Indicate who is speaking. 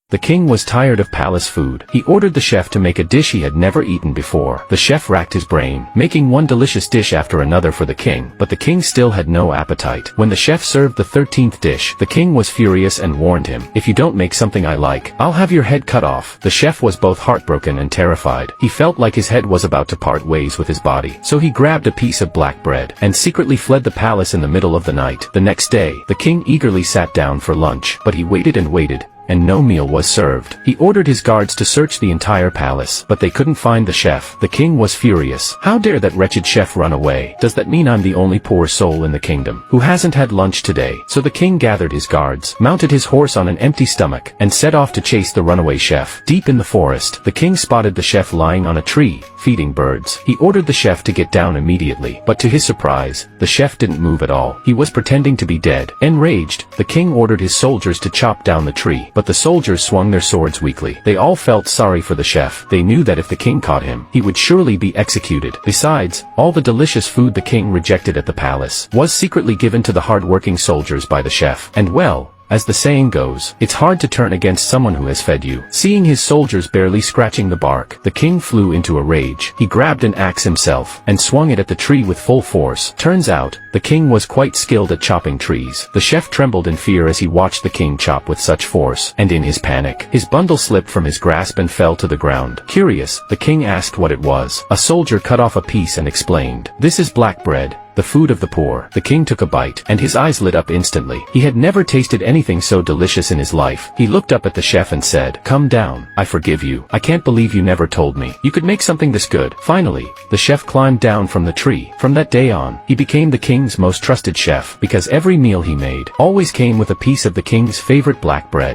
Speaker 1: The king was tired of palace food. He ordered the chef to make a dish he had never eaten before. The chef racked his brain, making one delicious dish after another for the king, but the king still had no appetite. When the chef served the 13th dish, the king was furious and warned him, "If you don't make something I like, I'll have your head cut off." The chef was both heartbroken and terrified. He felt like his head was about to part ways with his body. So he grabbed a piece of black bread and secretly fled the palace in the middle of the night. The next day, the king eagerly sat down for lunch, but he waited and waited, and no meal was served. He ordered his guards to search the entire palace, but they couldn't find the chef. The king was furious. "How dare that wretched chef run away? Does that mean I'm the only poor soul in the kingdom who hasn't had lunch today?" So the king gathered his guards, mounted his horse on an empty stomach, and set off to chase the runaway chef. Deep in the forest, the king spotted the chef lying on a tree, feeding birds. He ordered the chef to get down immediately, but to his surprise, the chef didn't move at all. He was pretending to be dead. Enraged, the king ordered his soldiers to chop down the tree, but the soldiers swung their swords weakly. They all felt sorry for the chef. They knew that if the king caught him, he would surely be executed. Besides, all the delicious food the king rejected at the palace was secretly given to the hard-working soldiers by the chef. And well, as the saying goes, it's hard to turn against someone who has fed you. Seeing his soldiers barely scratching the bark, the king flew into a rage. He grabbed an axe himself and swung it at the tree with full force. Turns out, the king was quite skilled at chopping trees. The chef trembled in fear as he watched the king chop with such force, and in his panic, his bundle slipped from his grasp and fell to the ground. Curious, the king asked what it was. A soldier cut off a piece and explained, "This is black bread, the food of the poor." The king took a bite, and his eyes lit up instantly. He had never tasted anything so delicious in his life. He looked up at the chef and said, "Come down, I forgive you. I can't believe you never told me you could make something this good." Finally, the chef climbed down from the tree. From that day on, he became the king's most trusted chef, because every meal he made always came with a piece of the king's favorite black bread.